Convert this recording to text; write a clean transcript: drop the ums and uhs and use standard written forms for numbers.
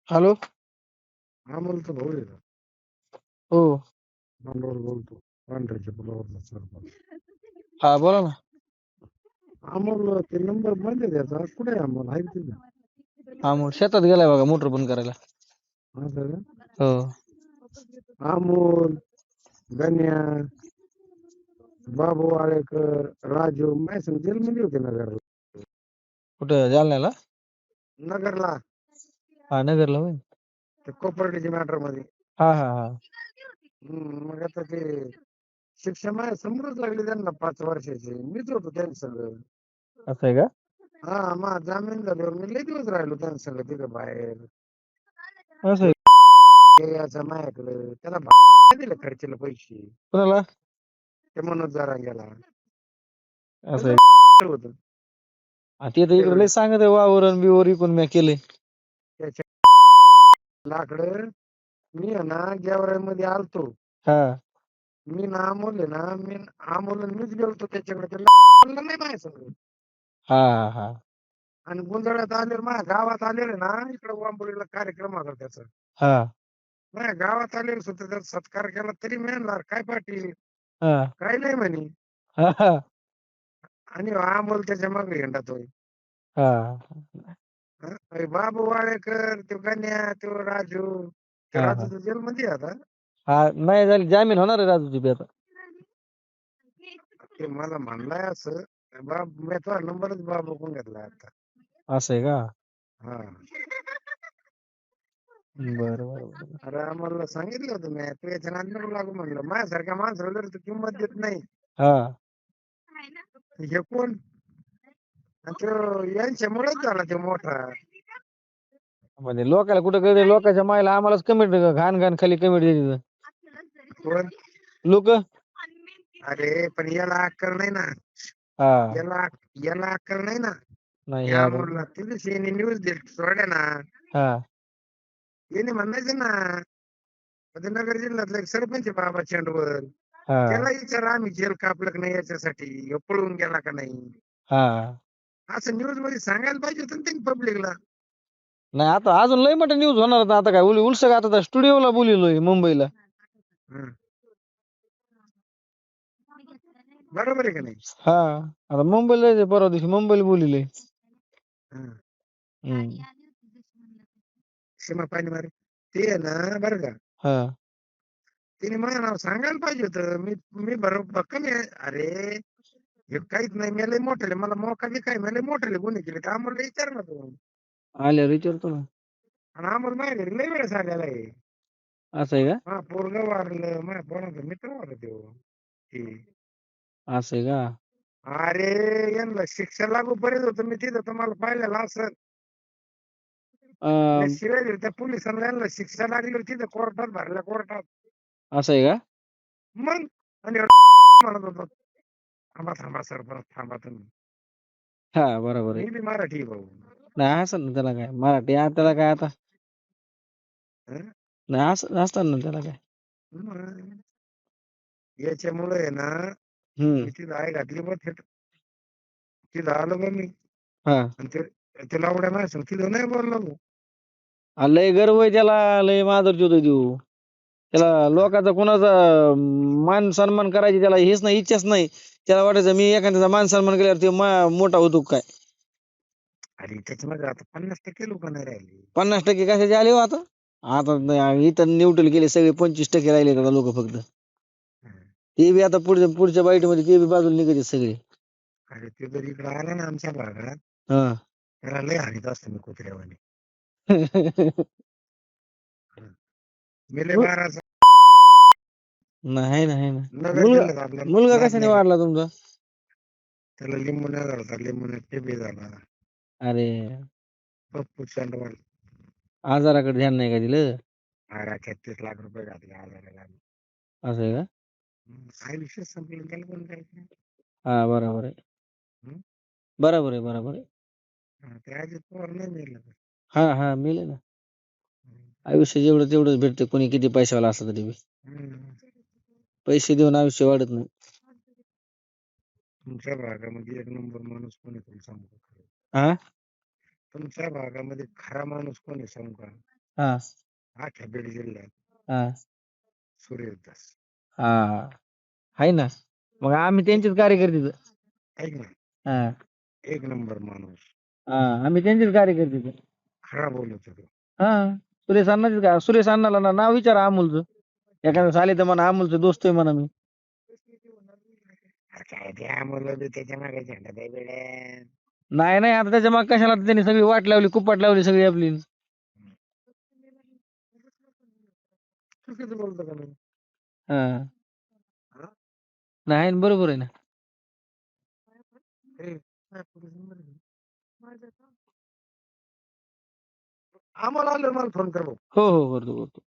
Hello. हा बोलतो भाऊ आहे का? हो. नंबरवर बोलतो पांढऱ्याच्या पुलावरचा सरपंच. हा बोला ना. अमोल ते नंबर बंद आहे त्याचा. कुठे आहे अमोल? आहे का तिथे? हा मग शेतात गेलाय बघा मोटर बंद करायला. असं का? हो. अमोल, गण्या, बाबू वाळेकर, राजू माझ्या जेलमध्ये होते नगरला. कुठं जालन्याला? नगरला हा नगरला होय. ते कोपर्डीच्या मॅटर मध्ये. हा हा हा. मग आता ते शिक्षा माझ्या समोरच लागली त्यांना 5 वर्षाची. मीच होतो त्यांच्या संग. असं आहे का? हा मग जामीन झाल्यावर मी लय दिवस राहिलो त्यांच्या संग तिथं बाहेर. असं आहे. ते याचा माझ्याकडे त्याला दिले खर्चीला पैसे. कुणाला? ते मनोज जरांगेला. असं आहे. होत ते तर इकडे लय सांगत आहे वावरण बिवर इकून मी केले. त्याच्या लाकडं मी आहे ना गेवराईमध्ये आलतो. हा मी ना अमोल आहे ना मी अमोल मीच गेलतो त्याच्याकडे. त्याला नाही माझ्या संग. हा हा हा. आणि गुंजळ्यात आले माझ्या गावात आलेले ना इकडे वांबोलीला कार्यक्रम होता त्याचा. हा माझ्या गावात आलेले सुद्धा त्याचा सत्कार केला तरी मिळणार काय पाटील हा काय नाही म्हणे. हा हा आणि अमोल त्याच्या मागे हिंडतोय. हा. अरे बाबू वाळेकर तो गण्या तो राजू. ते हा राजू जेलमध्ये आहे आता. हा नाही झाली जामीन होणार आहे राजूची बी आता. ते मला म्हणलाय असं. मी तो नंबरच बाबू कोण घेतला आता. असं आहे का? हा बरं बरं बरं. अरे आम्हाला सांगितलं होतं मी तू याच्या नांदूर लागू म्हणलं. माझ्यासारख्या माणसाला जर तू किंमत देत नाही हा हे कोण. आणि तो यांच्यामुळेच झाला तो मोठा. म्हणजे लोकांना कुठं कळते लोकांच्या मायला आम्हालाच कमेंट घाण घाण खाली कमेंट देते कोण लोक. अरे पण याला अक्कल नाही ना. हा याला अक्कल नाही ना. नाही या ह्या मुलाला त्या दिवशी न्यूज दिली सोडल्या ना. हा याने म्हणायचं ना नगर जिल्ह्यातला एक सरपंच आहे बाबा चेंडवर. हा त्याला विचार आम्ही जेल कापलं का नाही याच्यासाठी ह्यो पळून गेला का नाही. हा. असं न्यूज मध्ये सांगायला पाहिजे होतं ना त्यांनी पब्लिकला. नाही आता अजून लय मोठा न्यूज होणार आता काय उलसक आता स्टुडिओला बोलिलोय मुंबईला. बरोबर आहे का नाही. हा आता मुंबईला जायचंय परवा दिवशी मुंबईला बोलिलोय. सीमा पाणी मारे ते आहे ना बरं का. हा तिने माझं नाव सांगायला पाहिजे होतं. मी बरोबर कमी आहे. अरे हे काहीच नाही मी लय मोठे मला मोका बी काय मी लय मोठे गुन्हे केले तर आम्हाला विचार ना तू. आल्यावर विचारतो ना. आणि आम्हाला माझ्या घरी लय वेळेस आलेला आहे. असं आहे का? हा पोरग वारलं माझ्या पोराचा मित्र होता तो. असं आहे का? अरे यांना शिक्षा लागू पर्यंत होतं मी तिथं तुम्हाला पाहिलेलं असं. शिवाय त्या पोलिसांना यांना शिक्षा लागली होती तिथं कोर्टात भरल्या कोर्टात. असं आहे का? मग आणि म्हणत होतो थांबा थांबा सरपंच थांबा तुम्ही. हा बरोबर आहे. मी बी मराठी आहे भाऊ. नाही असं ना त्याला काय मराठी त्याला काय आता. हं? नाही असं असतं ना त्याला काय. मग याच्यामुळे आहे ना मी तिथं आहे घातली बघ तिथं आलो बघ मी. हा आणि ते लावड्या माझ्या तिथं नाही बोललो भाऊ. लय गर्व आहे त्याला लय मादर होतो देऊ त्याला लोकांचा कोणाचा मान सन्मान करायची त्याला हेच नाही इच्छाच नाही. त्याला वाटायचं मी एखाद्याचा मान सन्मान केल्यावर ते मोठा होतो काय. अरे त्याच्यामध्ये आता 50% लोक नाही राहिले. 50% कशाचे आले हो आता. आता इथं न्यूट्रल केले सगळे 25% राहिले आता लोक फक्त. ते बी आता पुढच्या बाईट मध्ये ते बी बाजूला निघायचे सगळे. अरे ते जर इकडे आला ना आमच्या भागात हा त्याला लय हानीत असतो मी कुत्र्यावाने. मी लय बाराचा नाही नाही नगर जिल्ह्यात आपल्या मुलगा कशाने नादनगर. वाढला तुमचा. त्याला लिंबूने झाला लिंबूने टीबी झाला. अरे पप्पू चंडवाल आजाराकडे ध्यान नाही का दिलं. 33 लाख रुपये घातले आजाराला. असं आहे का. काय विषय संपला त्याला पण काय हा बरोबर आहे. हं? बरोबर आहे बरोबर आहे. ते अजित पवार नाही मिळलं. हा हा मिळेल ना. आयुष्य जेवढं तेवढंच भेटते कोणी किती पैशावाला असलं तरी बी. पैसे देऊन आयुष्य वाढत नाही. तुमच्या भागामध्ये एक नंबर माणूस कोणी तुला सांगू का? हा तुमच्या भागामध्ये खरा माणूस कोणी सांगू का? हा अख्ख्या बीड जिल्ह्यात हा सुरेश दास. हा आहे ना. मग आम्ही त्यांचेच कार्यकर्ते इथं. ऐक ना, हा एक नंबर माणूस, हा आम्ही त्यांचेच कार्यकर्ते इथं. खरा बोलत होतो. हा सुरेश अण्णाच का, सुरेश अण्णाला नाव विचारा अमोलचं. एखादं आले तर म्हणा अमोलचं दोस्त आहे म्हणा मी. अरे काय ते आम्हाला बी त्याच्या मागे झेंडा द्या बेड्या. नाही नाही आता त्याच्या मग कशाला त्यांनी सगळी वाट लावली, कुपाट लावली सगळी आपली. चुकीचं बोलतो का नाही? हा हा? नाही बरोबर आहे ना. ए, काय पोलीस नंबर आहे? आम्हाला आलं मला फोन कर भाऊ. हो हो करतो करतो.